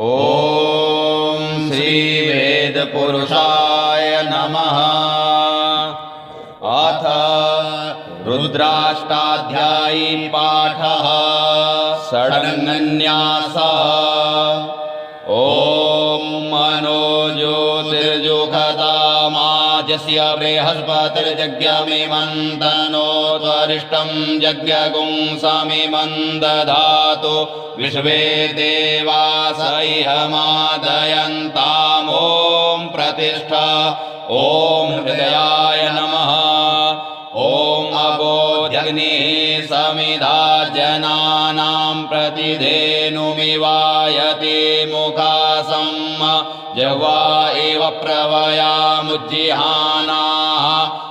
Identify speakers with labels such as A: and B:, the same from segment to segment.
A: ॐ श्रीवेदपुरुषाय नमः। अथ रुद्राष्टाध्यायी पाठः षडङ्गन्यासः। ॐ मनो ज्योतिर्जुषतामाजस्य बृहस्पतिर्जज्ञमिमन्तनो त्वरिष्टं यज्ञगुं समिमन्दधातु विश्वे देवास इहमादयन्ताम्। ॐ प्रतिष्ठा। ॐ हृदयाय नमः। ॐ अबोध्यग्निः समिधा जनानां प्रतिधेनुमिवायते मुखासं जह्वा एव प्रवयामुज्जिहानाः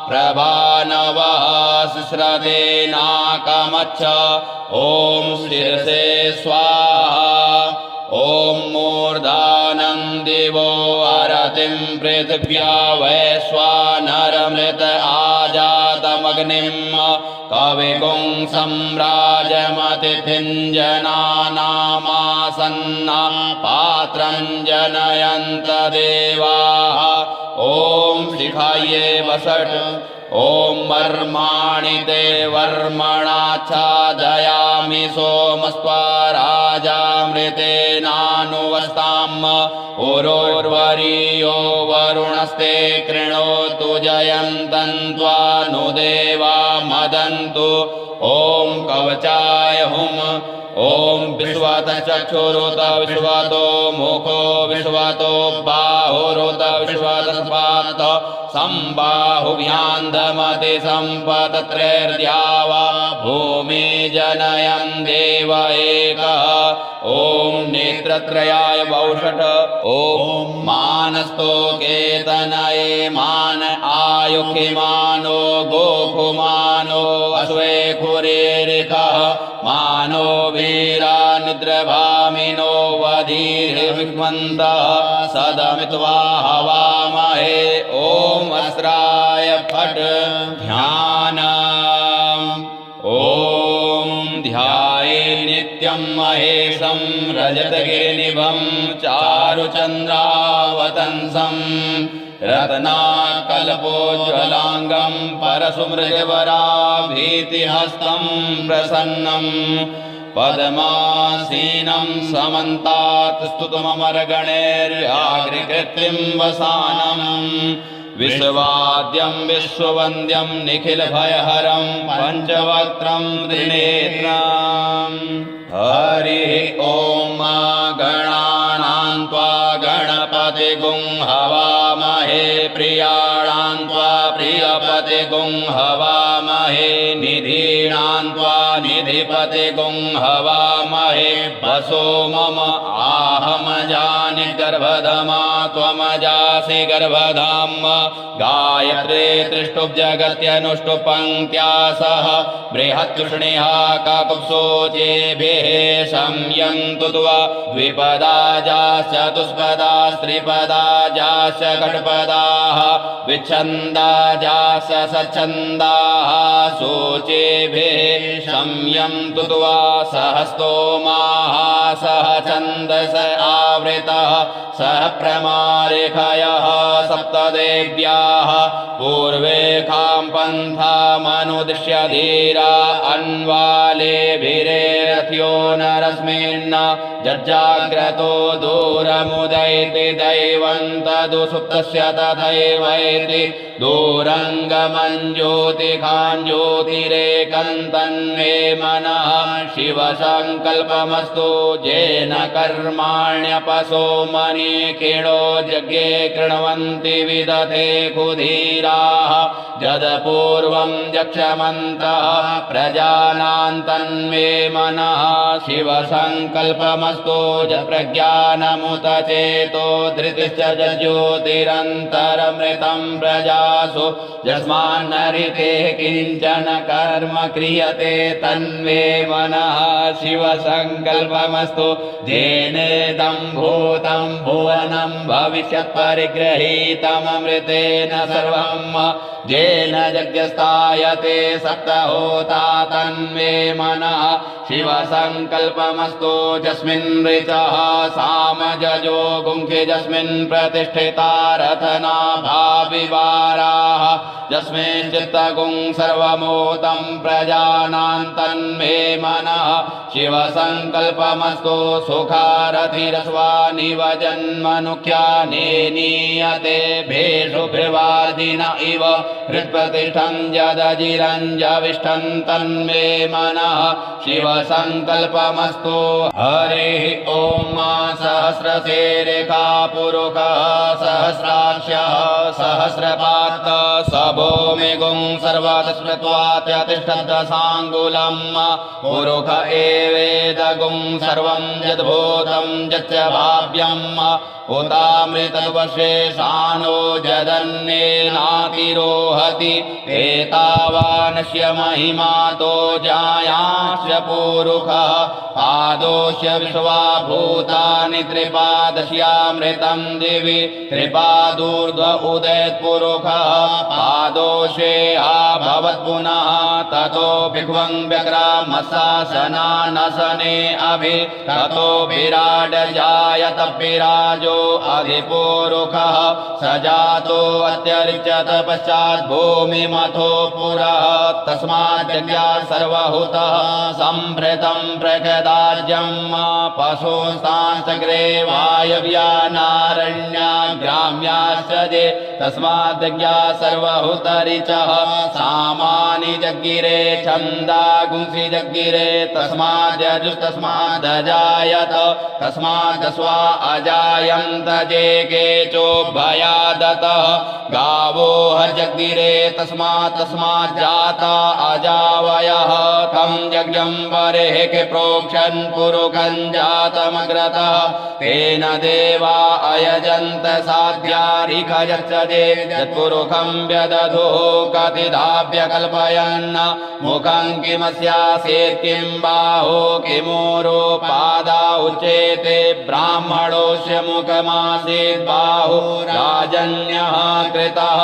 A: प्रभानवः शिश्रदेनाकमच्छ। ॐ शिरसे स्वाहा। ॐ मूर्धानं दिवो अरतिं पृथिव्या वैश्वानरमृत आजातमग्निं कविगुं सम्राजमतिथिं जनानामासन्ना पात्रं जनयन्त देवाः। ॐ शिखायै वसट्। ॐ वर्माणि ते वर्मणाच्छादयामि सोमस्त्वा राजामृतेनानुवस्ताम्। उरोर्वरीयो वरुणस्ते कृणोतु जयन्तन्त्वानुदेवा मदन्तु। ॐ कवचाय हुम्। ॐ विश्वतः चक्षुरुत विश्वतो मुखो विश्वतो बाहुरुत विश्वतः सम्बाहुभ्यान्दमति सम्पतत्रैर्द्यावा भूमि जनयन् देव एकः। ॐ नेत्रत्रयाय वौषट्। ॐ मानस्तो केतनये मान आयुखिमानो गोखुमानो अश्वेखुरेरिकः मानो वीरा निद्रभामिनो वधीर्विग्मन्तः सदमित्वा हवामहे। ॐ अस्राय फट्। ध्यानम्। ॐ ध्याये नित्यं महेशं रजतगिरिनिभं चारुचन्द्रावतंसं रत्नाकल्पोज्ज्वलाङ्गं परशुमृगवराभीतिहस्तं प्रसन्नं पद्मासीनं समन्तात् स्तुतममरगणैर्व्याघ्रकृतिं वसानम् विश्ववाद्यं विश्ववन्द्यं निखिलभयहरं पञ्चवक्त्रं त्रिनेत्रम्। हरिः ॐ गणानां त्वा गणपतिगुं हवामहे प्रियाणां त्वा प्रियपतिगुं हवामहे निधीनां त्वा निधिपतिगुं हवामहे। वसो मम आहमजानि गर्भधमा त्वमजासि गर्भधाम। गायत्रे त्रिष्टुब्जगत्यनुष्टुपङ्क्त्या सह बृहत्कृष्णिः काकुत्सोचेभिः संयन्तु त्वा द्विपदाजाश्च चतुष्पदास्त्रिपदाजाश्च षट्पदाः विच्छन्दाजाश्च सच्छन्दाः शोचेभिः संयन्तु त्वा सहस्तोमाः सह छन्दस आवृतः सह प्रमारेखयः सप्तदेव्याः पूर्वेखां पन्थामनुदिश्य धीरा अन्वालेभिरेरथ्यो नरस्मिन् जज्जाग्रतो दूरमुदैति दैवं तदुसुप्तस्य तथैवैति दूरङ्गमञ्ज्योतिखां ज्योतिरेकं तन्मे मनः शिवसङ्कल्पमस्तु येन कर्माण्यपसो मनीखिणो यज्ञे कृण्वन्ति विदधे कुधीराः यदपूर्वं यक्षमन्तः प्रजानां तन्मे मनः शिवसङ्कल्पमस्तु यत्प्रज्ञानमुत चेतो धृतिश्च ज्योतिरन्तरमृतं प्रजासु यस्मान्नरिते किञ्चन कर्म क्रियते तन्मे मनः शिवसङ्कल्पमस्तु येनेदं भूतं भुवनं भविष्यत् परिगृहीतममृतेन सर्वं येन यज्ञस्थायते सप्तहोता तन्मे मनः शिवसङ्कल्पमस्तु यस्मिन् यस्मिन् ऋचः सामजजो गुंखिजस्मिन् प्रतिष्ठिता रथना भाविवाराः यस्मिन् चित्तगुं सर्वमूतं प्रजानां तन्मे मनः शिवसङ्कल्पमस्तु सुखारथिरस्वानिव जन्मनुख्याने नीयते भेषु भ्रवादिन इव हृत्प्रतिष्ठं यदजिरञ्जविष्ठं तन्मे मनः शिवसङ्कल्पमस्तु हरिः ॐ सहस्रशिरेखा पुरुषः सहस्राक्ष्यः सहस्रपात् स भूमिगुं सर्वतस्मृत्वात्यतिष्ठद्दशाङ्गुलं पुरुष एवेदगुं सर्वं यद्भूतं यच्च भाव्यम् उतामृतवशेषानो जदन्येनातिरोहति एतावानस्य महिमातो जायास्य पुरुषः पादोस्य विश्वाभूतानि त्रिपादस्यामृतं दिवि त्रिपादूर्ध्व उदयत्पुरुषः पादोषे अभवत् पुनः ततो भिक्वं व्यग्रामशासनानशने अभि ततो विराड जायत विराजो अधिपुरुषः स जातो अत्यरिच्यत पश्चात् भूमिमथो पुरः तस्माद्यज्ञा सर्वहुतः संभृतं प्रकदाज्यं पशुंस्तांश्चक्रे वायव्यानारण्या ग्राम्याश्च जे तस्माद्यज्ञा सर्वहुतरिचः सामानि जग्गिरे छन्दागुंसि जग्गिरे तस्माद्यजुस्तस्मादजायत तस्मादस्वा अजायन्त जे केचोभयादतः गावो हजग्गिरे तस्माज्जाता अजावयः तं यज्ञं वरेः के प्रोक्षन् पुरुषं जातमग्रतः तेन देवा अयजन्त साध्यारिखयश्चदे यत्पुरुषं व्यदधुः कतिधाव्यकल्पयन् मुखं किमस्यासीत् किं बाहो किमूरो पादा उच्येते ब्राह्मणोऽस्य मुखमासीत् बाहु राजन्यः कृतः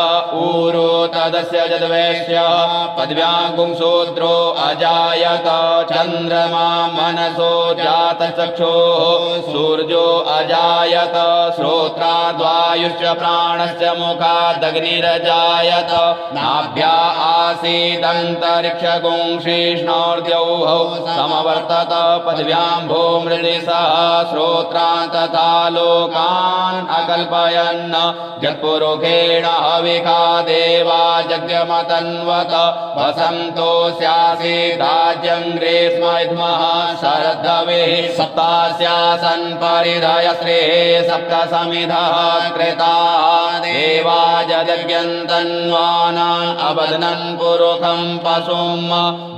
A: ऊरो तदस्य यद्वैश्यः पद्भ्यां शूद्रो अजायत चन्द्रमा मनसो जातचक्षुः सूर्यो अजायत श्रोत्राद्वायुश्च प्राणश्च मुखादग्निरजायत नाभ्या आसीदन्तरिक्षगुंशीष्णोर्द्यौः समवर्तत पद्भ्यां भूमृदि सह श्रोत्रान् तथा लोकान् अकल्पयन् यत्पुरुषेण हविखा देवा यज्ञमतन्वत वसन्तो स्यासीदाज्यं ग्रीष्मैध्मः शरद्धवेः सप्तास्यासन् परिधयश्रेः सप्त समिधः कृताः देवा यज्ञन्तन्वानान् अबध्नन् पुरुषं पशुं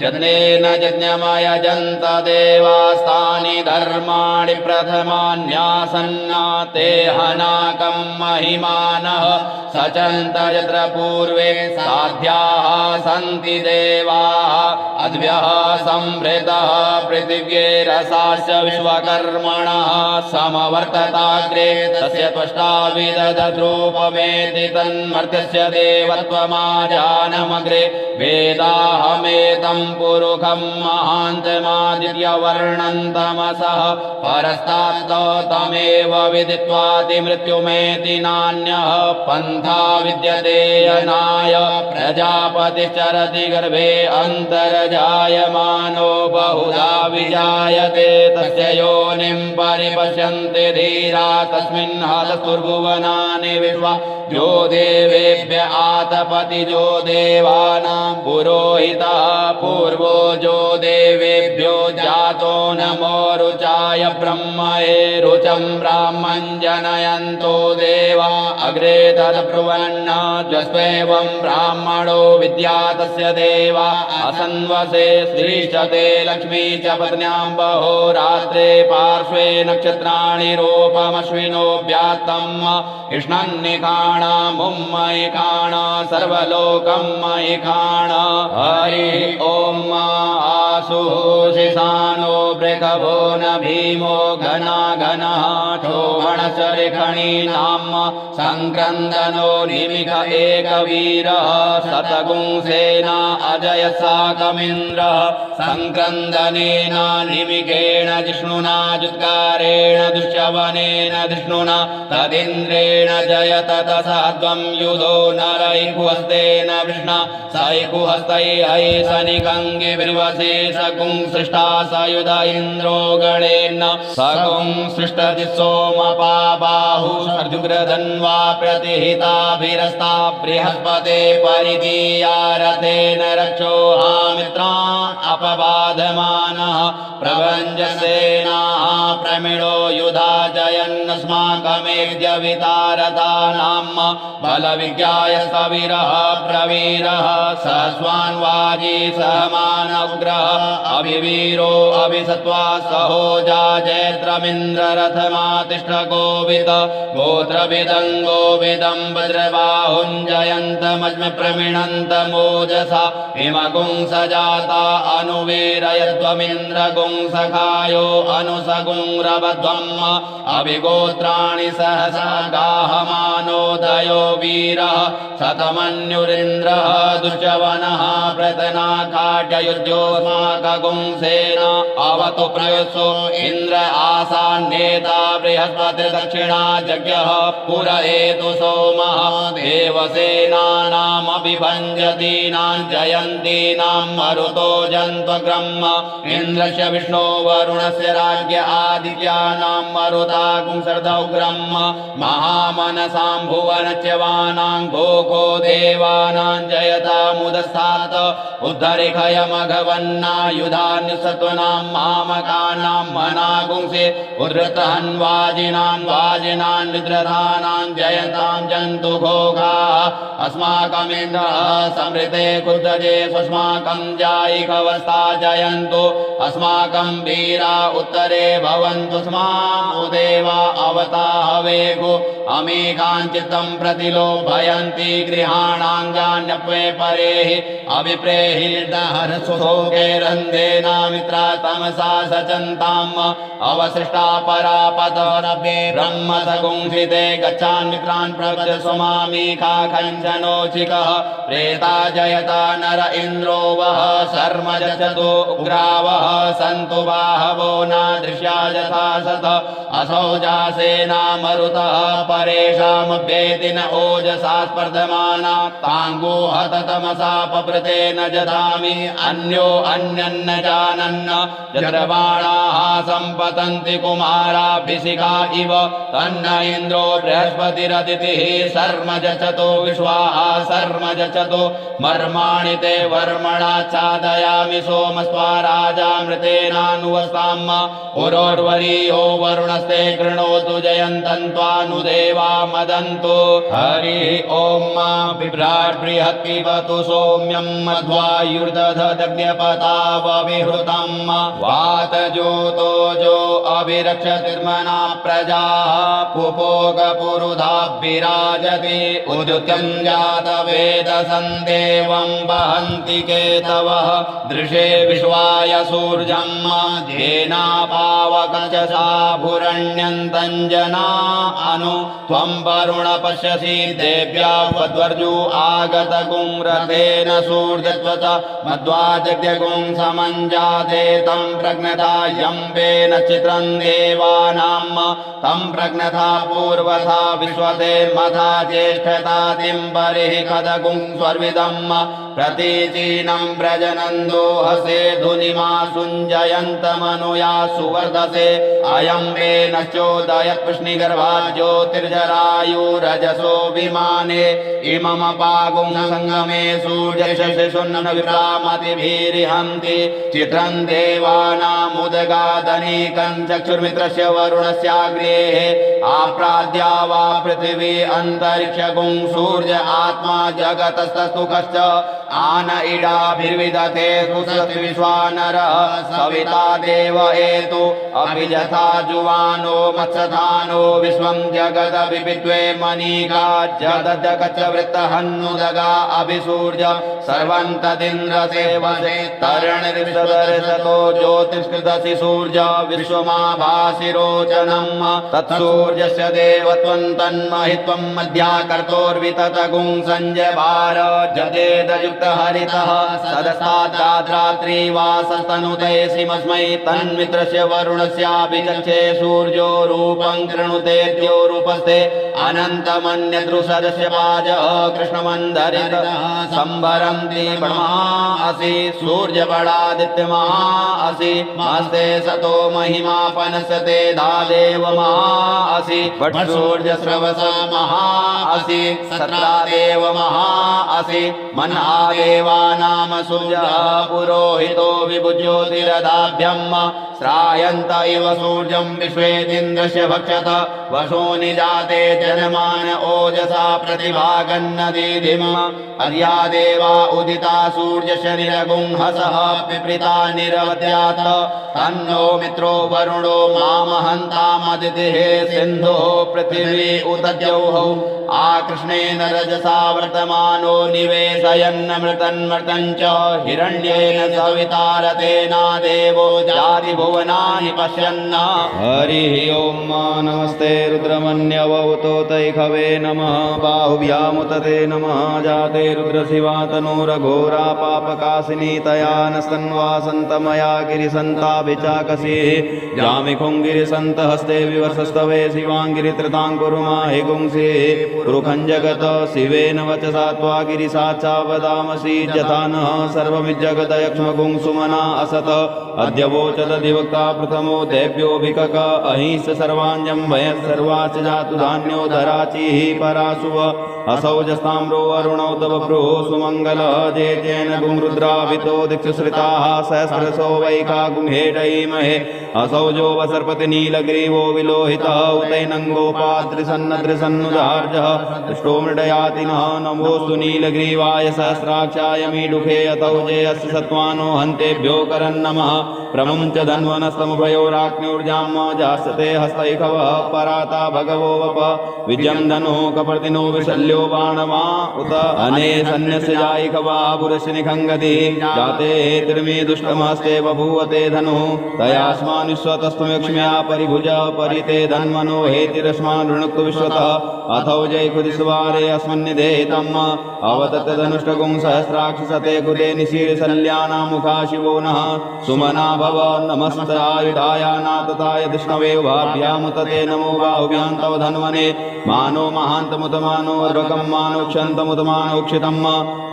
A: यज्ञेन यज्ञमयजन्त देवास्तानि धर्माणि प्रथमान्यासन्न ते हनाकं महिमानः सचन्त यत्र पूर्वे साध्याः सन्ति देवाः अद्भ्यः संभृतः पृथिव्यैरसाश्च विश्वकर्मणः समवर्तताग्रे तस्य त्वष्टा विदधद्रूपमेति तन्मर्त्यस्य देवत्वमाजानमग्रे वेदाहमेतं पुरुषं महान्तमादित्यवर्णन्तमसः परस्तात् तमेव विदित्वादिमृत्युमेति नान्यः पन्था विद्यते यनाय प्रजापतिश्चरति गर्भे अन्तर्जायमानो बहुधा विजायते तस्य योनिं परिपश्यन्ति धीरा तस्मिन् हतस्तुर्भुवनानि विश्वा यो देवेभ्य आतपति जो देवानां पुरोहितः पूर्वो जो देवेभ्यो जातो नमो रुचाय ब्रह्मये रुचं ब्राह्मं जनयन्तो देवा अग्रे तद्ब्रुवन्न ज्वस्वेवं ब्राह्मणो विद्या तस्य देवा असन्वसे श्रीशते लक्ष्मी च पत्न्यां बहो रात्रे पार्श्वे नक्षत्राणि रूपमश्विनो व्यात्तम् इष्णन्निखाणा मुम्मयिखाणा सर्वलोकं मयिखाणा हरि ॐ आशुशिशानो बृहभो न भीमो घना घनः क्षोभण शरिखणीनां संक्रन्दनो निमिष एकवीरः शतगुंसेना अजयसाकमिन्द्रः संक्रन्दनेन निमिषेण जिष्णुना जुत्कारेण दुष्यवनेन धृष्णुना तदिन्द्रेण जयत तथाद्वं युधो नरैकुहस्तेन विष्णा सैकुहस्तैः सनिकङ्गे बिर्वसे सकुं सृष्टा सयुध इन्द्रो गणेन सकुं सृष्टति सोमपाबाहु सर्जुग्रधन्वा प्रतिहिताभिरस्ता बृहस्पते परिदीयारथेन रक्षोहामित्रान् अपबाधमानः प्रभञ्जसेनाः प्रमिळो युधा जयन्नस्माकमेद्यवितारतानां बलविज्ञाय सविरः प्रवीरः सहस्वान्वाजी सहमान उग्रः अभिवीरो अभिसत्वा सहोजा जैत्रमिन्द्ररथमातिष्ठ गोविद गोत्रविदं गोविदं वज्रबाहुञ्जयन्तमज्म प्रमिणन्तमोजसा हिमगुं सजाता अनुवीरयत्वमिन्द्रगुं सखायो अनुसगुं रवध्वम् अभिगोत्राणि सहसा गाहमानोदयो वीरः शतमन्युरिन्द्रः दुष्यवनः प्रतनाकाट्ययुज्योस्माकगुंसेन अवतु प्रयुत्सो इन्द्र आसान्नेता बृहस्पतिर्दक्षिणा यज्ञः पुर एतु सोमः देवसेनानामभिभञ्जतीनां जयन्तीनां मरुतो जन्त्वग्रह्म इन्द्रस्य विष्णो वरुणस्य राज्ञ आदित्यानां मरुतागुं सर्धौग्रह्म महामनसां भुवनच्यवानां घोघो देवानां जयतामुदस्तात् उद्धरिखयमघवन्नायुधान्युसत्वनां मामकानां मनागुंसे उद्धृतहन्वाजिनां वाजिनां निद्रधानां जयतां जन्तु घोघाः अस्माकमिन्द्रः समृते कुर्दजे स्वस्माकं जायिकवस्ता जयन्तु अस्माकं वीरा उत्तरे भवन्तु स्मां देवा अवता हवेगो अमेकाञ्चित्तं प्रतिलोभयन्ति गृहाणाङ्गान्यप्वे परेहि अभिप्रेहि निर्दहरसुभोगैरन्धेनामित्रा तमसा सचन्ताम् अवशिष्टा परापतरभ्ये ब्रह्मसगुंसिते गच्छान् मित्रान् प्रवच स्वमामीखा कञ्चनोचिकः प्रेता जयता नर इन्द्रो वः शर्म जचतो उग्रावः सन्तु बाहवो नादृश्या यथा सत असौ जासेना मरुतः परेषामभ्येति न ओजसा स्पर्धमाना ताङ्गो हत तमसा पप्रते न जधामि अन्यो अन्यन्न जानन्न चन्द्रबाणाः सम्पतन्ति कुमाराभिषिखा इव तन्न इन्द्रो बृहस्पतिरदितिः शर्म जचतो विश्वाः शर्म जचतो मर्माणि ते वर्मणाच्छादयामि सोमस्त्वा राजामृतेनानुवस्ताम् उरोर्वरीयो वरुणस्ते कृणोतु जयन्तन्त्वानुदेवा मदन्तु हरि ॐ मा बिभ्राट् बृहत् पिबतु सौम्यं मध्वायुर्दधदग्न्यपतावविहृतं वातजोतोजो अभिरक्षतिर्मना प्रजाः पुपोगपुरुधाभिराजति उदुत्यं जातवेदसन्देवं वहन्ति केतवः दृशे विश्वाय सूर्यं धेनापावकचसाभुरण्यन्तञ्जना अनु त्वं वरुण पश्यसि देव्या वद्वर्जु आगतगुं रथेन सूर्यत्वच मध्वाजग्यगुं समञ्जाते तं प्रज्ञता यम्बेन चित्रं देवानां तं प्रज्ञता पूर्वथा विश्वतेर्मथा ज्येष्ठतातिं बर्हिः कदगुं स्वर्विदं प्रतीचीनं व्रजनन्दो हसे धुनिमा सुञ्जयन्तमनुया सुवर्धसे अयं मे नश्चोदयत् कृष्णिगर्भात् ज्योतिर्जरायुरजसो विमाने इममपागुं सङ्गमे सूर्यशशिशुन्न विप्रामतिभिरिहन्ति चित्रं देवानामुदगादनीकं चक्षुर्मित्रस्य वरुणस्याग्रेः आप्राद्या वा पृथिवी अन्तरिक्षगुं सूर्य आत्मा जगतस्तस्तु कश्च आन इडाभिर्विदते कुसति विश्वानरः सविता देव एतु अभिजथा जुवानो मत्स्यधानो विश्वं जगदभिविद्वे मनीका जदजगच्चवृत्तहन्नुदगा अभिसूर्य सर्वन्तदिन्द्रसेवसे तरणिर्विशदर्शतो ज्योतिष्कृतसि सूर्य विश्वमाभासिरोचनम् तत्सूर्यस्य देवत्वं तन्महित्वं मध्याकर्तोर्विततगुं संजभार जदेदयुक्तहरितः सदस्ताद्रात्रिवासस्तनुते सिमस्मै तन्मित्रस्य वरुणस्याभिचक्षे सूर्यो रूपं कृणुतेऽद्यो रूपस्ते अनन्तमन्यदृशदस्य पाजः कृष्णमन्धरितः सम्भरन्ति ब्रह्मासि सूर्यबलादित्यमासि मस्ते सतो महिमापनसते धादेव महासि वट्सूर्यस्रवस महासि सत्रादेव महासि मन्हादेवानाम सूर्यः पुरोहितो विभुज्योतिरदाभ्यम् श्रायन्त इव सूर्यं विश्वेदिन्द्रस्य भक्षत वशो निजाते जनमान ओजसा प्रतिभागन्नदीधिम् अर्या देवा उदिता सूर्यस्य निरगुंहसः पिप्रीता निरवद्यात् तन्नो मित्रो वरुणो मामहन्तामदितिः सिन्धुः पृथिवी उत द्यौः आकृष्णेन रजसा वर्तमानो निवेशयन्नमृतन्मृतं च हिरण्येन सवितारतेना देवो जाति भुवनानि पश्यन् हरिः ओं नमस्ते रुद्रमन्यवौतोतैखवे नमः बाहुभ्यामुतते नमः जाते रुद्रशिवा तनूरघोरा पापकाशिनी तया नस्तन्वासन्तमया गिरिसन्ताभिचाकसीः जामिखुङ्गिरिसन्तहस्ते विवर्षस्तवे शिवाङ्गिरित्रताङ्कुरुमाहि गुंसीः पुरुखं जगत शिवेन वचसा त्वा गिरिसाक्षा वदामसि यथा नः सर्वमिज्जगदयक्ष्मगुं सुमना असत अद्य वोचदधिवक्ता प्रथमो देव्योऽभिकक अहिंस सर्वाण्यं भयः सर्वाच जातु धान्यो धराचिः पराशुव असौजस्ताम्रो वरुणौ तव प्रो सुमङ्गलः जेतेन गुंरुद्राभितो दिक्षुश्रिताः सहस्रशो वैका गुंहेटैमहे असौजो वसर्पति नीलग्रीवो विलोहितः उतैनङ्गोपाद्रिसन्नद्रिसन्नुदार्जः दृष्टो मृडयातिनः नमोऽस्तु नीलग्रीवाय सहस्राक्षाय मीडुखे अतौजे अस्य सत्त्वानो हन्तेभ्यो करन्नमः प्रमुञ्च धन्वनस्तमुभयोराग्न्योर्जाम जास्यते हस्तैखवः पराता भगवो वप विजयं धनुः कपर्दिनो विशल्यो बाणमा उत अने सन्न्यस्य जायिकवा पुरुषनिखङ्गति जाते त्रिमी दुष्टमस्ते बभूवते धनुः तयास्मानुस्वतस्तुमक्ष्म्या परिभुज परिते धन्वनो हेतिरस्मान् ऋणुक्तु विश्वतः अथौ जय कुदिस्वारे अस्मन्निधेतम् अवतत धनुष्टगुं सहस्राक्षसते कुले निशीर्षल्यानां मुखा शिवो नः सुमना भव नमस्तायुधाय नातताय विष्णवे उभाभ्यामुतते नमो बाहुभ्यां तव धन्वने मानो महान्तमुतमानो अर्भकं मानोक्षन्तमुतमानोक्षितं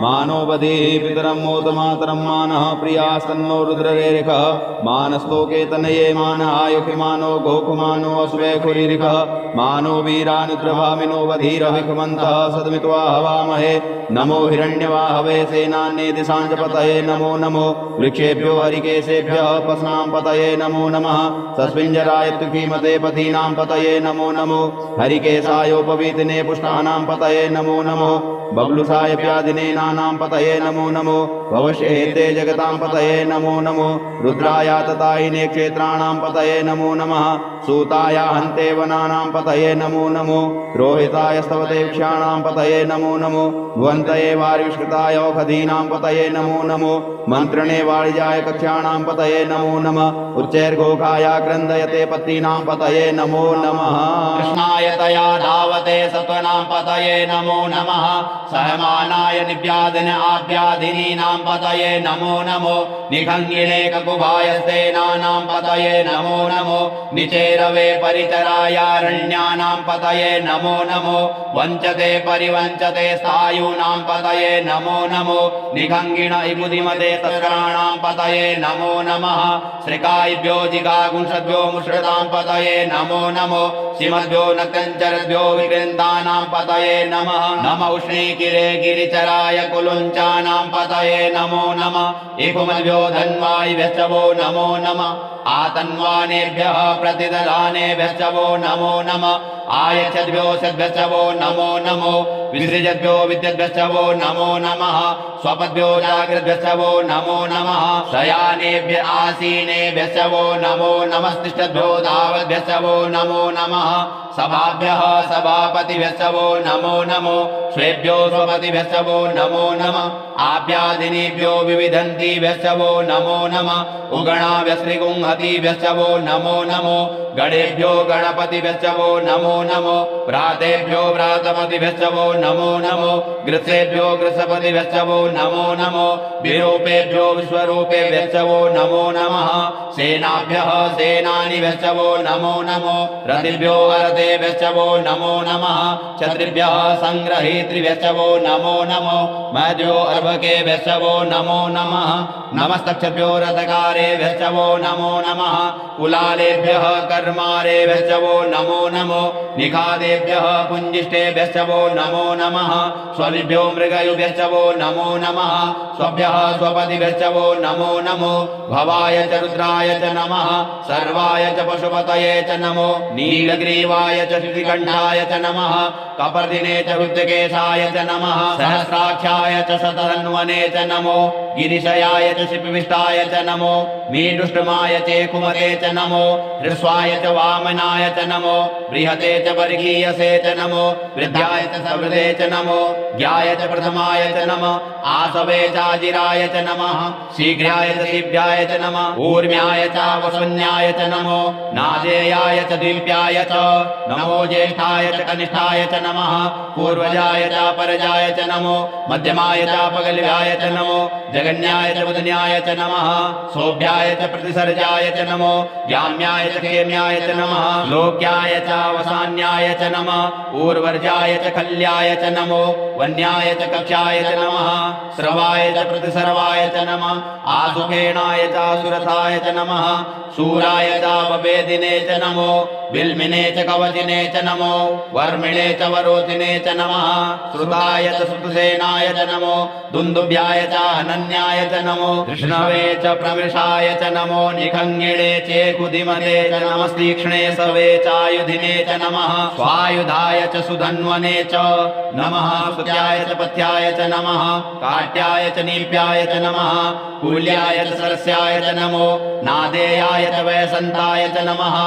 A: मानो बधिः पितरं मोतमातरं मानः प्रियास्तन्नो रुद्ररेरिकः मानस्तोके तनये मान आयुषिमानो गोकुमानो अश्वे खुरीरिकः मानो वीरानुद्रभामिनो बधिरभिखमन्तः सदमित्वा हवामहे नमो हिरण्यवाहवे सेनान्ये दिशाञ्चपतये नमो नमो वृक्षेभ्यो हरिकेशेभ्यः पशूनां पतये नमो नमः सस्मिञ्जराय तुकीमते पथीनां पतये नमो नमो हरिकेशायोपवीतिने पुष्टानां पतये नमो नमो बबलुसाय व्याधिने नानां पतये नमो नमो भवश्येते जगतां पतये नमो नमो रुद्राय ततायिने क्षेत्राणां पतये नमो नमः सूताय हन्ते वनानां पतये नमो नमो रोहिताय स्तवते वृक्षाणां पतये नमो नमो भुवन्तये वारिष्कृताय औषधीनां पतये नमो नमो मन्त्रणे वाणिजाय कक्ष्याणां पतये नमो नमः उच्चैर्घोषाय क्रन्दयते पत्नीनां पतये नमो नमः कृष्णाय तया धावते सत्वनां पतये नमो नमः सहमानाय निव्याधिन आभ्याधिनीनां पतये नमो नमो निखङ्गिने ककुभायस्तेनानां पतये नमो नमो निचेरवे परिचरायारण्यानां पतये नमो नमो वञ्चते परिवञ्चते स्थायूनां पतये नमो नमो निखङ्गिण इमुदिमते तस्कराणां पतये नमो नमः श्रिकायभ्यो जिगागुंसद्भ्यो मुश्रितां पतये नमो नमो श्रीमद्भ्यो नक्तञ्चरद्भ्यो विकृन्तानां पतये नमः नम उष्णीकिरे गिरिचराय कुलुञ्चानां पतये नमो नमः इकुमद्भ्यो धन्वायिभ्यश्च वो नमो नमः आतन्वानेभ्यः प्रतिदधानेभ्यश्च वो नमो नमः आयच्छद्भ्यो सद्भ्यश्च वो नमो नमो विसृजद्भ्यो विद्यद्भ्यश्च वो नमो नमः स्वपद्भ्यो जाग्रद्भ्यश्च वो नमो नमः शयानेभ्य आसीनेभ्यश्च वो नमो नमस्तिष्ठद्भ्यो धावद्भ्यश्च वो नमो नमः सभाभ्यः सभापतिभ्यश्च वो नमो नमो स्वेभ्यो स्वपतिभ्यश्च वो नमो नमः आभ्यादिनीभ्यो विविधन्तिभ्यश्च वो नमो नमः उगणाभ्यश्रीगुंहतिभ्यश्च वो नमो नमो गणेभ्यो गणपतिभ्यश्च वो नमो नमो व्रातेभ्यो व्रातपतिभ्यश्च वो नमो नमो गृत्सेभ्यो गृत्सपतिभ्यश्च वो नमो नमो विरूपेभ्यो विश्वरूपेभ्यश्च वो नमो नमः सेनाभ्यः सेनानिभ्यश्च वो नमो नमो रतिभ्यो रतेभ्यश्च वो नमो नमः क्षत्रिभ्यः संग्रहीतृभ्यश्च वो नमो नमो मध्यो अर्भकेभ्यश्च वो नमो नमः नमस्तक्षभ्यो रथकारेभ्यश्च वो नमो नमः कुलालेभ्यः कर्मारेभ्यश्च वो नमो नमो निखादेभ्यः पुञ्जिष्टेभ्यश्च वो नमो नमः स्वविभ्यो मृगयुभ्यश्च वो नमो नमः स्वभ्यः स्वपतिभ्यश्च वो नमो नमो भवाय च रुद्राय च नमः सर्वाय च पशुपतये च नमो नीलग्रीवाय च श्रीकण्ठाय च नमः कपर्दिने च हृद्यकेशाय च नमः सहस्राख्याय च शतधन्वने च नमो गिरिशयाय च शिपिविष्टाय च नमो मीडुष्टमाय च कुमते च नमो हृस्वाय च वामनाय च नमो बृहते च वर्गीयसे च नमो वृद्धाय च सवृदे च नमो ज्ञाय च प्रथमाय च नमः आसवे चाजिराय च नमः शीघ्राय च शिभ्याय च नमः ऊर्म्याय च वसुन्याय च नमो नादेयाय च दीप्याय च नमो ज्येष्ठाय च कनिष्ठाय च नमः पूर्वजाय च परजाय च नमो मध्यमाय च पगल्व्याय च नमो जगन्याय च बुधन्याय च नमः सोभ्याय च प्रतिसर्जाय च नमो याम्याय च क्षेम्याय च नमः लोक्याय च वसान्याय च नमः ऊर्वर्जाय च खल्याय च नमो वन्याय च कक्षाय च नमः श्रवाय च प्रतिसर्वाय च नमः आसुखेणाय च सुरथाय च नमः शूराय च ववेदिने च नमो बिल्मिने च कवचिने च नमो वर्मिणे च वरोचिने च नमः श्रुताय च श्रुतसेनाय च नमो दुन्दुभ्याय च अनन्याय च नमो कृष्णवे च प्रमृषाय च नमो निखङ्गिणे चेकुधिमते च नमस्तीक्ष्णे सवे चायुधिने च नमः स्वायुधाय च सुधन्वने च नमः सुत्याय च पथ्याय च नमः काट्याय च नीप्याय च नमः कूल्याय च सरस्याय च नमो नादेयाय च वयसन्ताय च नमः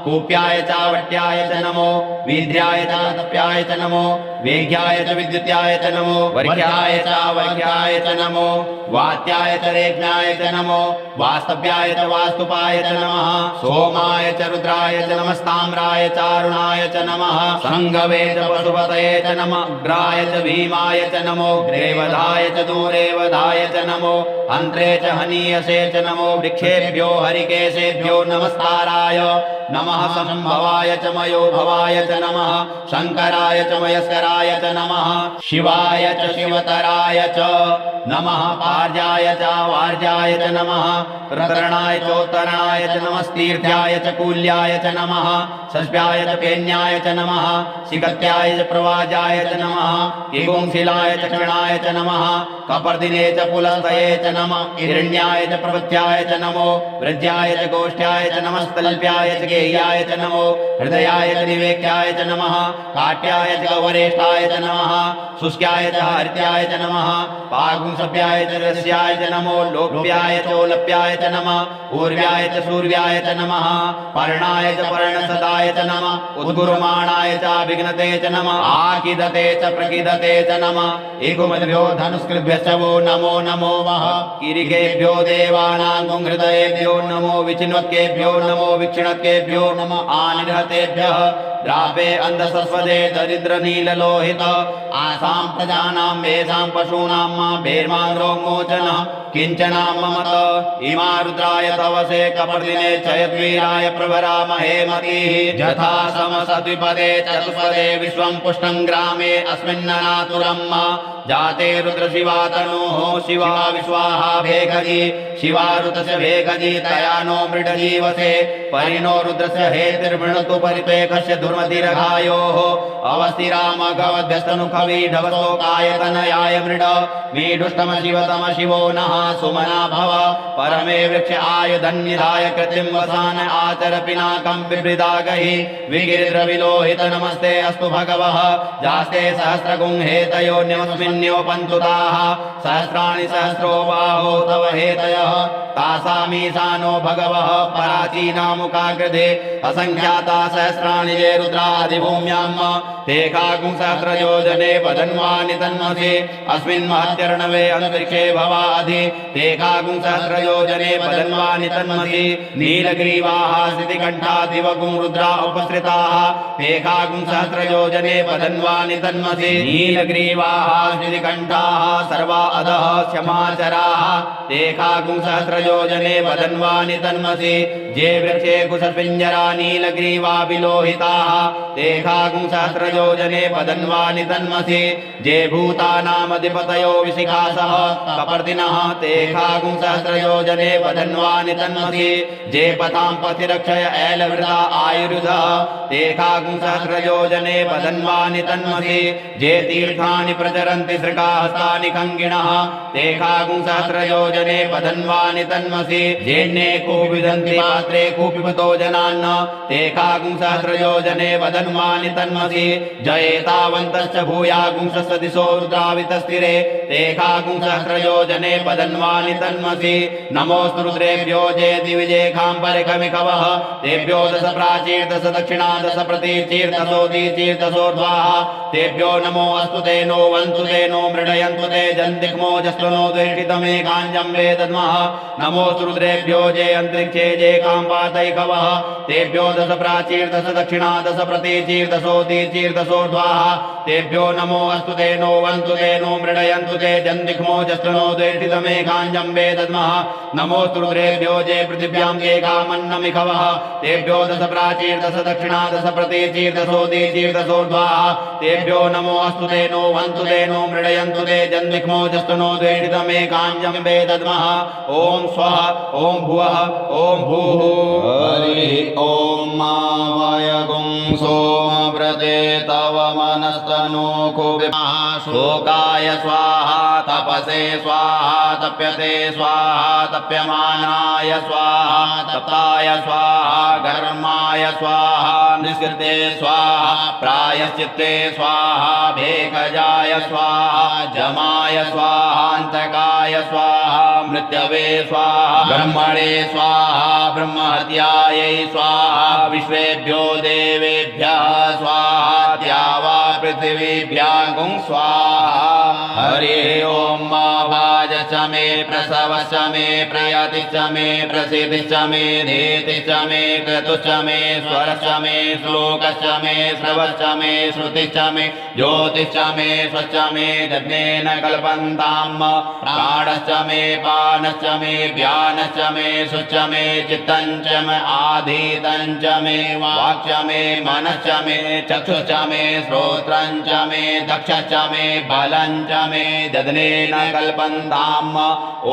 A: कूप्याय च वट्याय च नमो वीध्याय च तप्याय च नमो वेग्याय च विद्युत्याय च नमो वर्घ्याय च वर्घ्याय च नमो वात्याय च रेग्म्याय च नमो वास्तव्याय च वास्तुपाय च नमः सोमाय च रुद्राय च नमस्ताम्राय च अरुणाय च नमः संगवे च पशुपतये च नमः उग्राय च भीमाय च नमो ग्रेवधाय च दूरेवधाय च नमो अन्त्रे च हनीयसे च नमो वृक्षेभ्यो हरिकेशेभ्यो नमस्काराय नमः संभवाय च मयो भवाय च नमः शंकराय च मयस्कराय च नमः शिवाय च शिवतराय च नमः पार्याय च वार्याय च नमः प्रतरणाय चोत्तरणाय च नमस्तीर्थ्याय च कूल्याय च नमः सस्भ्याय च पेन्याय च नमः सिकत्याय च प्रवाजाय च नमः किगुंशिलाय च क्षणाय च नमः कपर्दिने च पुलस्तये च नमः हिरण्याय च प्रवत्याय च नमो वृद्ध्याय च गोष्ठ्याय च नमस्तल्प्याय च गेह्याय च नमो हृदयाय च निवेक्याय च नमः काट्याय च गौरेष्ठाय च नमः शुष्क्याय च हर्त्याय च नमः पागुंसभ्याय च रस्याय च नमो लोप्याय च ओलप्याय च नमः ऊर्व्याय च सूर्याय च नमः पर्णाय च पर्णसदाय च नमः उद्गुरुमाणाय च विघ्नते च नमः आकिदते च प्रकिदते च नमः एकुमद्भ्यो धनुष्कृभ्यश्च वो नमो नमो वः किरीकेभ्यो देवानां हृदयेभ्यो नमो विचिन्वत्केभ्यो नमो विक्षिणत्केभ्यो नमः आनिर्हतेभ्यः द्रापे अंधसस्वदे दरिद्र नीललोहित आसां प्रजानां वेषां पशूनां मा भेर्मान्द्रोमोचन किंचना ममत इमा रुद्राय तवसे कपर्दिने च यद्वीराय प्रभरामहे मतिः यथा समसद्विपदे चतुष्पदे विश्वं पुष्टं ग्रामे अस्मिन्ननातुरं जाते रुद्र शिवा तनोः शिवा विश्वाहा भेखजी शिवा ऋतस्य भेखजी तया नो मृडजीवसे परिणो रुद्रस्य हेतिर्वृणतु परिपेकस्य दुर्मतिरघायोः
B: अवस्थिरामघवद्भ्यस्तनुखवीढवस्तोकायतनयाय मृड मीढुष्टम शिवतम शिवो नः सुमना भव परमे वृक्ष आयुधन्निधाय कृत्रिम वसान आचर पिनाकं बिभृदागहि विगिरिद्रविलोहित नमस्ते अस्तु भगवः जास्ते सहस्रगुं हेतयो न्यमस्मिन्योपन्तुताः सहस्राणि सहस्रो बाहो तव हेतयः तासामीशानो भगवः पराचीनामुकाकृते असंख्याता सहस्राणि ये रुद्रादिभूम्याम् ते काकुं सहस्रयोजने पदन्वानि तन्मसि अस्मिन् महत्यर्णवे अन्तरिक्षे भवाधि ते काकुं सहस्रयोजने पदन्वानि तन्मसि नीलग्रीवाः स्थितिकण्ठा दिवगुं रुद्रा उपसृताः ते काकुं सहस्रयोजने पदन्वानि तन्मसि नीलग्रीवाः स्थितिकण्ठाः सर्वा अधः क्षमाचराः ते काकुं सहस्रयोजने पदन्वानि तन्मसि जे वृक्षे कुशपिञ्जरा नीलग्रीवा विलोहिताः ते काकुं सहस्रयोजने पदन्वानि तन्मसि जे भूतानामधिपतयो विशिखासः कपर्दिनः ते काकुं सहस्रयोजने पदन्वानि तन्मसि जे पतां पथिरक्षय ऐलवृता आयुर्धः ते काकुं सहस्रयोजने पदन्वानि तन्मसि जे तीर्थानि प्रचरन्ति सृकाहस्तानि खङ्गिणः ते काकुं सहस्रयोजने पदन्वानि तन्मसि जेन्ये विदन्ति पात्रे कूपिपतो जनान्न ते काकुं सहस्रयोजने पदन्वानि तन्मसि जयेतावन्तश्च भूयागुंसस्य दिशो रुद्रावितस्थिरे ते काकुं सहस्रयोजने पदन्वानि तन्मसि नमोऽस्तु रुद्रेभ्यो जे दिविजेखाम्बरिकमिकवः तेभ्यो दश प्राचीर दश दक्षिणा दश प्रतीचीर दशोदीचीर्दशोर्ध्वाः तेभ्यो नमो अस्तु ते नो वन्तु ते नो मृडयन्तु ते जन्दिक्मो जस्तुनो द्वेष्टितमे काञ्जम्बे दद्मः नमोऽस्तु रुद्रेभ्यो जे अन्तरिक्षे जे काम्पातैकवः तेभ्यो दश प्राचीर दश दक्षिणा दश प्रतीचीर दशोदीचीर दशोर्ध्वाः तेभ्यो नमो अस्तु ते नो वन्तु ते नो मृडयन्तु ते जन्दिक्मो जस्तुनो द्वेष्टितमे काञ्जम्बे दद्मः नमोऽस्तु रुद्रेभ्यो जे पृथिव्यां ये कामन्नमिखवः तेभ्यो दश प्राचीर दश दक्षिणा दश प्रतीचीर दशोदीचीर दशोर्ध्वाः तेभ्यो नमो अस्तु ते नो वन्तु ते नो मृडयन्तु ते जन्दिक्मो जस्तुनो द्वेष्टितमे काञ्जम्बे दद्मः ॐ स्वः ॐ भुवः ॐ भूः
A: हरि ॐ मावयगुं सोमव्रते तव मनस्तनो कुविमः
B: शोकाय स्वाहा तपसे स्वाहा तप्यते स्वाहा तप्यमानाय स्वाहा तप्ताय स्वाहा घर्माय स्वाहा निष्कृते स्वाहा प्रायश्चित्ते स्वाहा भेकजाय स्वाहा जमाय स्वाहान्तकाय स्वाहा मृत्यवे स्वाहा ब्रह्मणे स्वाहा ब्रह्महत्यायै स्वाहा विश्वेभ्यो देवेभ्यः स्वाहा द्यावा पृथिवीभ्यागुं स्वाहा हरिः ॐ मावाजश्च मे प्रसवश्च मे प्रयतिश्च मे प्रसिद्धिश्च मे धीतिश्च मे क्रतुश्च मे स्वरश्च मे श्लोकश्च मे श्रवश्च मे श्रुतिश्च मे ज्योतिश्च मे स्वश्च मे यज्ञेन कल्पन्ताम् प्राणश्च मे पानश्च मे व्यानश्च मे शुच्च मे चित्तञ्च मे आधीतञ्च मे वाक्च मे मनश्च मे चक्षुश्च मे श्रोत्रञ्च मे दक्षश्च मे बलञ्च मे ददनेन कल्पन्ताम्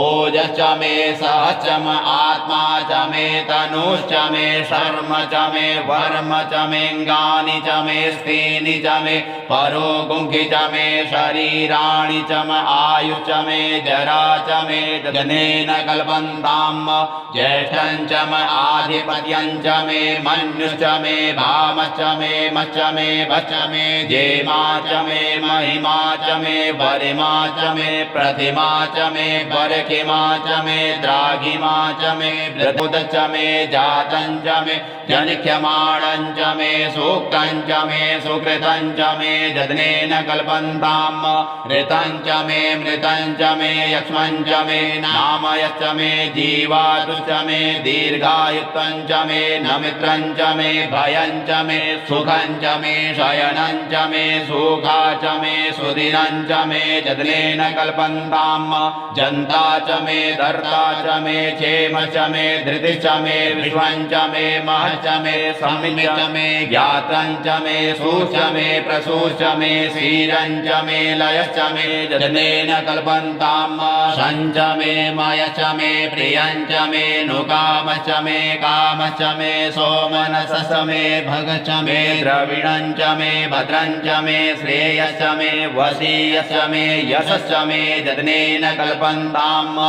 B: ओजश्च मे सहश्च मे आत्मा च मे तनुश्च मे शर्म च मे वर्म च मेऽङ्गानि च मे स्थीनि च मे परोगुंखि च मे शरीराणि च मे आयुश्च मे जरा च मे ददनेन कल्पन्ताम् ज्येष्ठञ्च मे आधिपत्यञ्च मे मन्युश्च मे भामश्च मे मश्च मे भश्च मे जेमा च मे महिमा च मे वरिमा च मे प्रतिमा च मे वरकिमा च मे द्राघिमा च मे व्रतुदश्च मे जातञ्च मे जनिख्यमाणञ्च मे सूक्तञ्च मे सुकृतञ्च मे जदनेन कल्पन्ताम् ऋतञ्च मे मृतञ्च मे यक्ष्मञ्च मे नामयश्च मे जीवातुश्च मे दीर्घायुत्वञ्च मे नमित्रञ्च मे भयञ्च मे सुखञ्च मे शयनञ्च मे सुखा च मे सुदिनञ्च मे जदनेन कल्पन्ताम् जन्ता च मे धर्ता च मे क्षेम च मे धृति च मे विश्वं च मे महः च मे समिति च मे ज्ञातं च मे सूच मे प्रसूच मे शीरं च मे लयश्च मे जदनेन कल्पन्ताम् शं च मे मयश्च मे प्रियं च मे नुकामश्च मे कामश्च मे सोमनसश्च मे भगश्च मे द्रविणं च मे भद्रं च मे श्रेयश्च मे वसीयश्च मे यशश्च मे जदनेन कल्पन्ताम्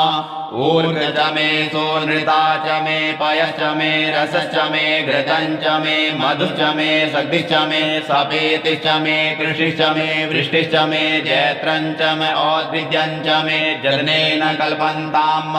B: ऊर्ग च मे सोनृता च मे पयश्च मे रसश्च मे घृतं च मे मधुश्च मे शक्तिश्च मे सपेतिश्च मे कृषिश्च मे वृष्टिश्च मे जैत्रं च मे औद्भिद्यं च मे जदनेन कल्पन्ताम्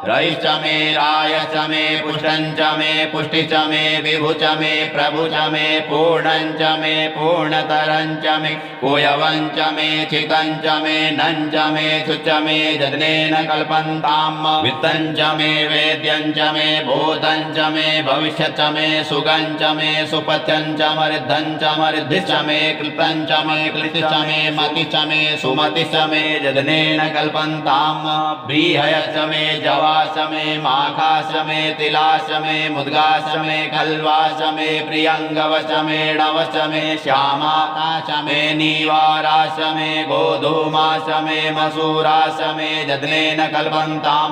B: रयिश्च मे रायश्च मे पुष्टं च मे पुष्टिश्च मे विभु च मे प्रभु च मे पूर्णं च मे पूर्णतरं च मे कुयवं च मे चितं च मे नं च मे शुच मे जदनेन कल्पन्ताम् वित्तं च मे वेद्यं च मे भूतं च मे भविष्यत् च मे सुगं च मे सुपथ्यं च मरिद्धं च मरिद्धिश्च मे कृतं च मे कृतिश्च मे मतिश्च मे सुमतिश्च मे जदनेन कल्पन्ताम् ब्रीहयश्च मे जवाश्च मे माखाश्च मे तिलाश्च मे मुद्गाश्च मे खल्वाश्च मे प्रियङ्गवश्च मे णवश्च मे श्यामाश्च मे नीवाराश्च मे गोधूमाश्च मे मसूराश्च मे जदनेन कल्पन्ताम्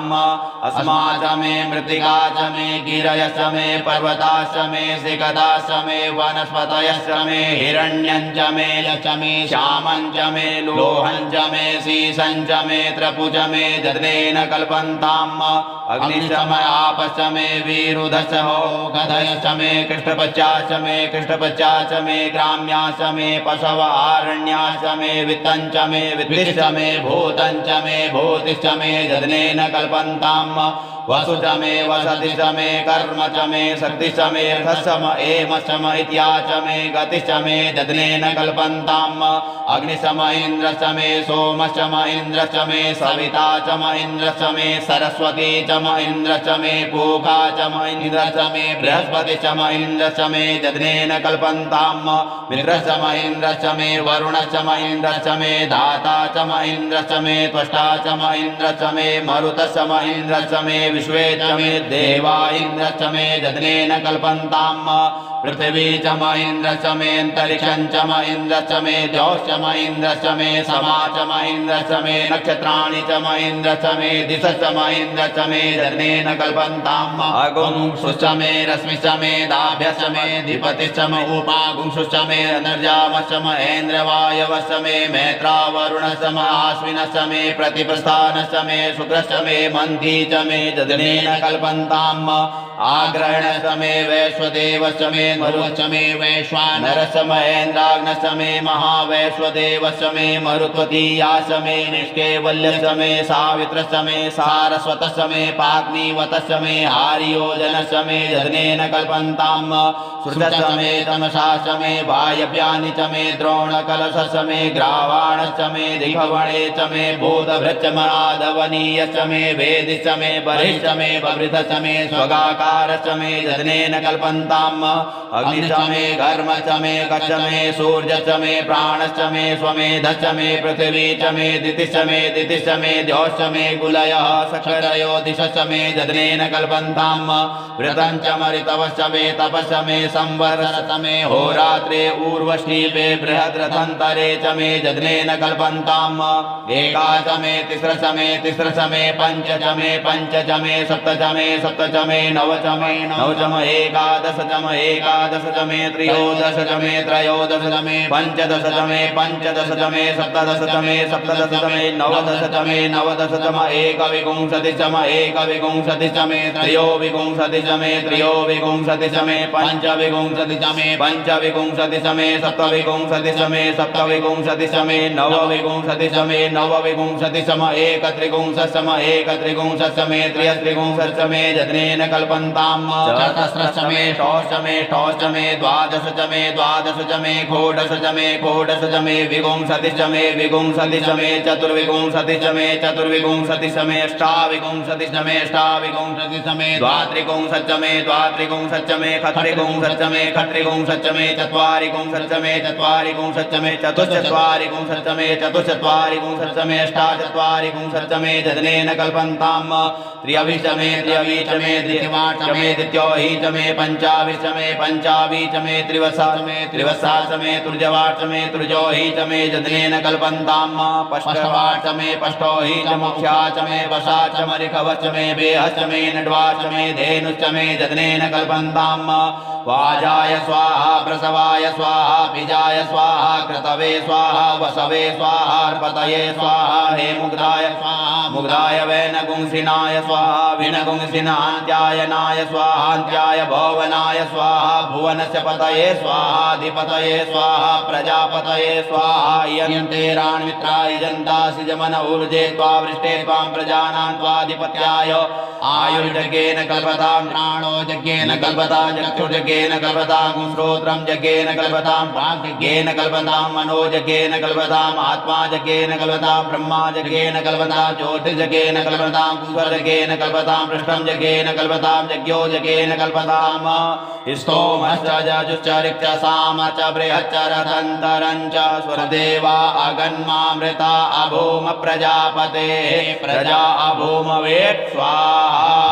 B: अस्माच मे मृत्तिका च मे गिरयश्च मे पर्वताश्च मे सिकताश्च मे वनस्पतयश्च मे हिरण्यं च मे यश्च मे श्यामं च मे लोहं च मे शीशं च मे त्रपु च मे जदनेन कल्पन्ताम् अग्निश्च मे आपश्च मे वीरुधश्च मोगधयश्च मे कृष्णपश्चाश्च मे कृष्णपश्चाश्च मे ग्राम्याश्च मे पशव आरण्याश्च मे वित्तं च मे विद्धिश्च मे भूतं च मे भूतिश्च मे जदनेन कल्पन्ताम् वसु च मे वसतिश्च मे कर्म च मे शक्तिश्च मे रथश्च म एमश्च म इत्या च मे गतिश्च मे जदनेन कल्पन्ताम् अग्निश्च म इन्द्रश्च मे सोमश्च म इन्द्रश्च मे सविता च म इन्द्रश्च मे सरस्वती च म इन्द्रश्च मे पूका च म इन्द्रश्च मे बृहस्पतिश्च म इन्द्रश्च मे जदनेन कल्पन्ताम् मित्रश्च म इन्द्रश्च मे वरुणश्च म इन्द्रश्च मे दाता च म इन्द्रश्च मे त्वष्टा च म इन्द्रश्च मे मरुतश्च म इन्द्रश्च मे विश्वे च मे देवा इन्द्रश्च मे जदनेन कल्पन्ताम् पृथिवी च म इन्द्रश्च मे अन्तरिक्षं च म इन्द्रश्च मे द्यौश्च म इन्द्रश्च मे समा च म इन्द्रश्च मे नक्षत्राणि च म इन्द्रश्च मे दिशश्च म इन्द्रश्च मे जदनेन कल्पन्ताम् अगुंसुश्च मे रश्मिश्च मे दाभ्यश्च मे अधिपतिश्च म उपागुंसुश्च मे अनर्जामश्च म ऐन्द्रवायवश्च मे मैत्रावरुणश्च म आश्विनश्च मे प्रतिप्रस्थानश्च मे शुक्रश्च मे मन्थी च मे जदनेन कल्पन्ताम् आग्रहणश्च मे वैश्वदेवश्च मे मरुश्च मे वैश्वानरश्च महेन्द्राग्नश्च मे महावैश्वदेवश्च मे मरुत्वतीयाश्च मे निष्केवल्यश्च मे सावित्रश्च मे सारस्वतश्च मे पाग्निवतश्च मे हारियोजनश्च मे जदनेन कल्पन्ताम् श्रुतश्च मे तमसाश्च मे वायव्यानि च मे द्रोणकलशश्च मे ग्रावाणश्च मे दिग्भवणे च मे भूतभृच्च म आदवनीयश्च मे वेदिश्च मे बर्हिश्च मे बभृतश्च मे स्वगाकारश्च मे जदनेन कल्पन्ताम् अग्निश्च मे घर्मश्च मे गच्छ मे सूर्यश्च मे प्राणश्च मे स्वमेधश्च मे पृथिवी च मे दितिश्च मे दितिश्च मे द्यौश्च मे गुलयः सखरयो दिशश्च मे जदनेन कल्पन्ताम् वृतं च मरितवश्च मे तपश्च मे संवत्सरश्च मे होरात्रे ऊर्वशीपे बृहद्रथन्तरे च मे जदनेन कल्पन्ताम् एका च मे तिस्रश्च मे तिस्रश्च मे पञ्च च मे पञ्च च मे सप्त च मे सप्त च मे नव च मे नव च मे एकादश च मे एकादश च मे त्रयोदश च मे त्रयोदश च मे पञ्चदश च मे पञ्चदश च मे सप्तदश च मे सप्तदश च मे नवदश च मे नवदश च मे एकविंशति च मे एकविंशति च मे त्रयोविंशति च मे त्रयोविंशति च मे पञ्चविंशति च मे पञ्चविंशति च मे सप्तविंशति च मे सप्तविंशति च मे नवविंशति च मे नवविंशति च मे एकत्रिंशत् च मे एकत्रिंशत् च मे त्र्यत्रिंशत् च मे जदनेन कल्पन्ताम् चतस्रश्च मे षोश्च मे षोश्च त्रयोश्च मे द्वादश च मे द्वादश च मे षोडश च मे षोडश च मे विंशतिश्च मे विंशतिश्च मे चतुर्विंशतिश्च मे चतुर्विंशतिश्च मे अष्टाविंशतिश्च मे अष्टाविंशतिश्च मे द्वात्रिंशच्च मे द्वात्रिंशच्च मे खत्रिंशच्च मे खत्रिंशच्च मे चत्वारिंशच्च मे चत्वारिंशच्च मे चतुश्चत्वारिंशच्च मे चतुश्चत्वारिंशच्च मे अष्टाचत्वारिंशच्च मे जदनेन कल्पन्ताम् त्र्यविश्च मे त्र्यविश्च मे द्वितीयाश्च मे द्वितीयोश्च मे पञ्चाविश्च मे पञ्चाविश्च मे त्रिवत्साश्च मे त्रिवत्साश्च मे तुर्जवाश्च मे तुर्जोश्च मे जदनेन कल्पन्ताम् पष्टवाश्च मे पष्टोश्च मुख्याश्च मे वशाश्च मरिखवश्च मे बेहश्च मे नड्वाश्च मे धेनुश्च मे जदनेन कल्पन्ताम् वाजाय स्वाहा प्रसवाय स्वाहा बीजाय स्वाहा क्रतवे स्वाहा वसवे स्वाहा अर्पतये स्वाहा हे मुग्धाय स्वाहा मुग्धाय वैनगुंसिनाय स्वाहा विनगुंसिनान्त्यायनाय स्वाहान्त्याय भुवनाय स्वाहा भुवनस्य पतये स्वाहाधिपतये स्वाहा प्रजापतये स्वाहा यन्ते राण्मित्राय जन्तासि जमन ऊर्जे त्वा वृष्टे त्वां प्रजानां त्वाधिपत्याय आयुर्जज्ञेन कल्पतां प्राणो यज्ञेन कल्पतां चक्षुर्यज्ञेन कल्पतां श्रोत्रं यज्ञेन कल्पतां वाक्यज्ञेन कल्पतां मनोजज्ञेन कल्पतां आत्मा यज्ञेन कल्पतां ब्रह्मा यज्ञेन कल्पतां ज्योतिर्यज्ञेन कल्पतां कुशलयज्ञेन कल्पतां पृष्ठं यज्ञेन कल्पतां यज्ञो यज्ञेन कल्पतां स्तोमश्च यजुश्च ऋक्च साम च बृहच्च रथन्तरं च स्वरदेवा अगन्मामृता अभूम प्रजापते प्रजा अभूम वेत् स्वाहा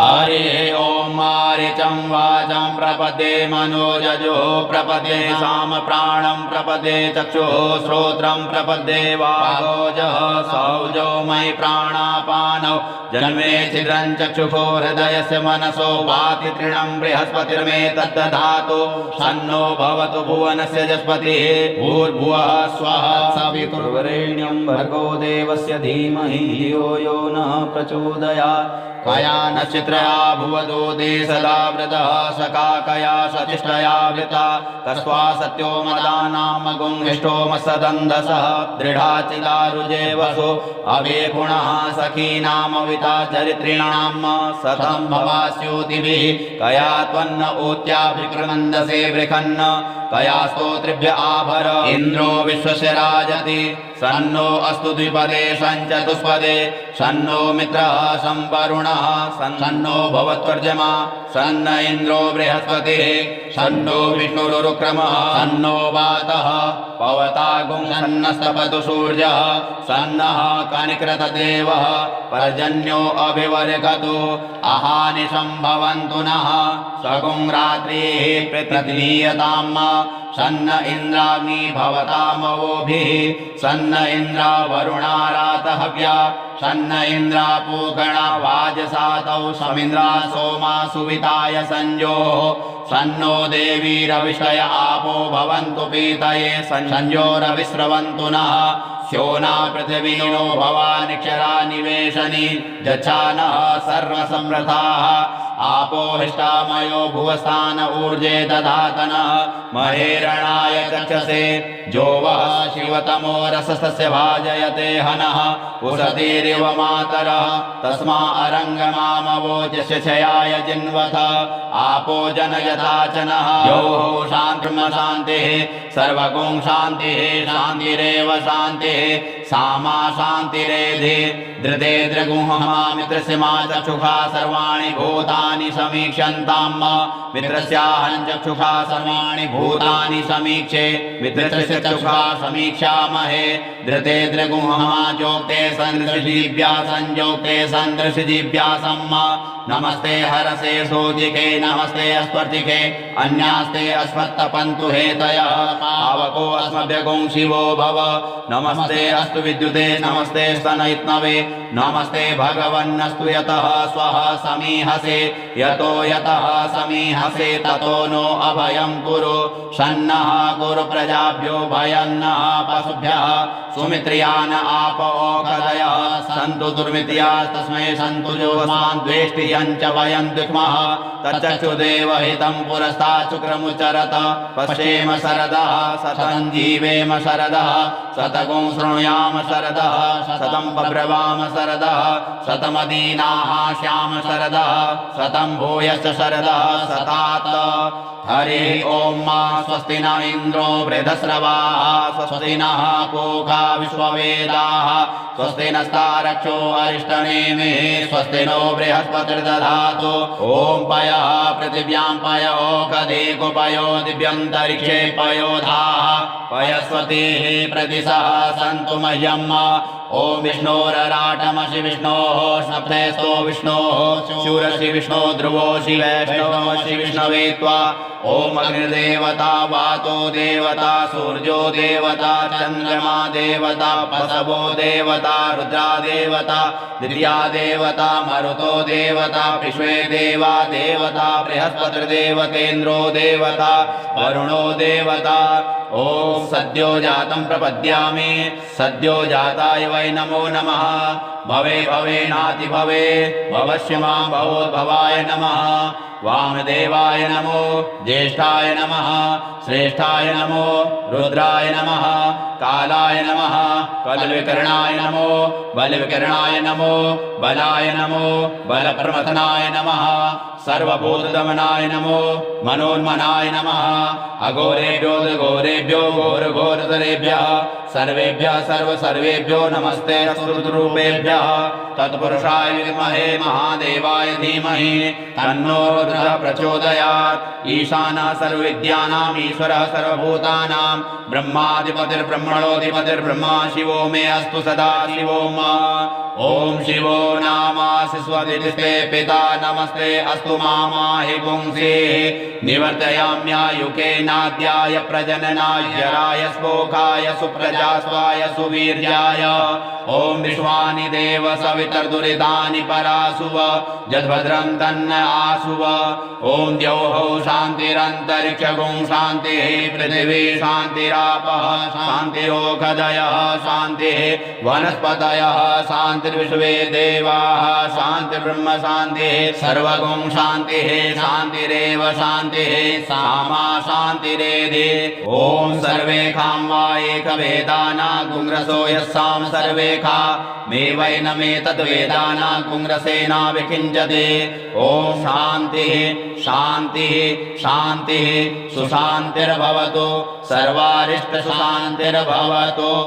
B: हरि ओम मारिचं वाचं प्रपदे मनोजजो प्रपदे साम प्राणं प्रपदे चक्षुः श्रोत्रं प्रपदे वागोजः सौजो मयि प्राणापानौ जन्मे छिद्रं चक्षुषो हृदयस्य मनसो वाति तृणं बृहस्पतिर्मे तद्दधातु सन्नो भवतु भुवनस्य जस्पतिः भूर्भुवः स्वः सवितुर्वरेण्यं भर्गो देवस्य धीमहि धियो यो नः प्रचोदयात् कया नक्षत्रया भुवदो सदा वृतः सकाकया सचिष्टया वृता कस्वा सत्यो मदानामगुंहिष्ठो मत्सदन्धसः दृढाचिदारुजे वसो अवेपुणः सखीनामविता चरित्रिणां सतं भवास्योतिभिः कया त्वन्न ऊत्याभिकृनन्दसे वृखन्न कया स्तोत्रिभ्य आभर इन्द्रो विश्वस्य राजति सन्नो अस्तु द्विपदे सञ्चतुष्पदे सन्नो मित्रः संवरुणः सन्नो भवत्वर्जमा सन्न इन्द्रो बृहस्पतिः सन्नो विष्णुरुक्रमः सन्नो वातः पवतागुं सन्नस्तपतु सूर्यः सन्नः कनिकृतदेवः पर्जन्यो अभिवर्गतु अहानि सम्भवन्तु नः सगुं रात्रिः प्रतिनीयताम् सन्न इन्द्राग्नि भवतामवोभिः सन्न इन्द्रा वरुणा रातहव्या सन्न इन्द्रा पूगणा वाजसातौ समिन्द्रा सोमा सुविताय संजोः सन्नो देवी रविषय आपो भवन्तु पीतये संजोरविस्रवन्तु नः स्योना पृथिवीनो भवानिक्षरा निवेशनी जच्छानः सर्वसम्रथाः आपो हिष्टामयो भुवस्थान ऊर्जे दधातनः महेरणाय चक्षसे जो वः शिवतमो रसस्य भाजयते हनः उषतीरिव मातरः तस्मा अरङ्गमामवोजस्य क्षयाय जिन्वथ आपो जनयथाचनः यो शान्तिर्म शान्तिः सर्वगुं शान्तिः शान्तिरेव शान्तिः सामा शान्तिरेधि धृते द्रगुहमा मित्रस्य मा चक्षुषा सर्वाणि भूतानि समीक्षन्ताम् मित्रस्याहं चक्षुषा सर्वाणि भूतानि समीक्षे मित्रस्य चक्षुषा समीक्षामहे धृते द्रगुहमा जोक्ते सन्दृशिजीव्या संयोक्ते सन्दृशिजीव्यासम् नमस्ते हरसे सोजिके नमस्ते अस्पर्शिके अन्यास्ते अस्मत्तपन्तु हेतयः पावको अस्मभ्यगुं शिवो भव नमस्ते अस्तु विद्युते नमस्ते स्तनयित्नवे नमस्ते भगवन्नस्तु यतः स्वः समीहसे यतो यतः समीहसे ततो नो अभयं कुरु सन्नः कुरु प्रजाभ्यो भयन्नः पशुभ्यः सुमित्रियान आपोकदयः सन्तु दुर्मित्यास्तस्मै सन्तु जोस्मान् द्वेष्टियं च वयं दुष्मः तच्चक्षुदेव हितं पुरस्तात् शुक्रमुच्चरत पश्येम शरदः शतं जीवेम शरदः शतगुं शृणुयाम शरदः शतं बभ्रवाम शरदः शतमदीनाः श्याम शरदः शतं भूयश्च शरदः शतात् हरिः ॐ मा स्वस्ति न इन्द्रो वृधस्रवाः स्वस्ति नः पूषा विश्ववेदाः स्वस्ति नस्तारक्षो अरिष्टनेमिः स्वस्ति नो बृहस्पतिर्दधातु ॐ पयः पृथिव्यां पयो गदेकुपयो दिव्यन्तरिक्षे पयोधाः पयस्वतीः प्रतिशः सन्तु मह्यम् ॐ विष्णोरराटमसि विष्णोः स्नप्तेस्तो विष्णोः शूरसि विष्णो ध्रुवोऽसि वैष्णवमसि विष्णवे त्वा ॐ अग्निर्देवता वातो देवता सूर्यो देवता चन्द्रमा देवता पशवो देवता रुद्रा देवता द्वितीया देवता मरुतो देवता विश्वे देवा देवता बृहस्पतिर्देवतेन्द्रो देवता वरुणो देवता ॐ सद्यो जातं प्रपद्यामि सद्यो जाताय वै नमो नमः भवे भवेनाति भवे भवस्य मां भवोद्भवाय नमः वामदेवाय नमो ज्येष्ठाय नमः श्रेष्ठाय नमो रुद्राय नमः कालाय नमः कलविकरणाय नमो बलविकरणाय नमो बलाय नमो बलप्रमथनाय नमः सर्वभूतदमनाय नमो मनोन्मनाय नमः अघोरेभ्यो घोरेभ्यो घोरघोरतरेभ्यः सर्वेभ्यः सर्वेभ्यो नमस्ते सुहृद्रूपेभ्यः तत्पुरुषाय विद्महे महादेवाय धीमहि तन्नो रुद्रः प्रचोदयात् ईशानः सर्वविद्यानाम् ईश्वरः सर्वभूतानां ब्रह्माधिपतिर्ब्रह्मणोऽधिपतिर्ब्रह्मा शिवो मे अस्तु सदा शिवो ॐ शिवो नामासि स्वधिष्ठे पिता नमस्ते अस्तु मामाहि पुंसीः निवर्तयाम्यायुके नाद्याय प्रजननाय राय स्पोकाय सुप्रजास्वाय सुवीर्याय ॐ विश्वानि देव सवितर्दुरितानि परासुव यद्भद्रं तन्न आसुव ॐ द्यौः शान्तिरन्तरिक्षगुं शान्तिः पृथिवी शान्तिरापः शान्तिरोषधयः शान्तिः वनस्पतयः शान्तिर्विश्वे देवाः शान्तिर्ब्रह्म शान्तिः सर्वगुं शान्तिः शान्तिरेव शान्तिः सामा शान्तिरेधि ॐ सर्वेखां वा एकवेदाना गुंग्रसो यस्सां सर्वेखा मे वै न मे तद्वेदाना गुंग्रसेना विकिञ्चते ॐ शान्तिः शान्तिः शान्तिः सुशान्तिर्भवतु सर्वारिष्टशान्तिर्भवतु।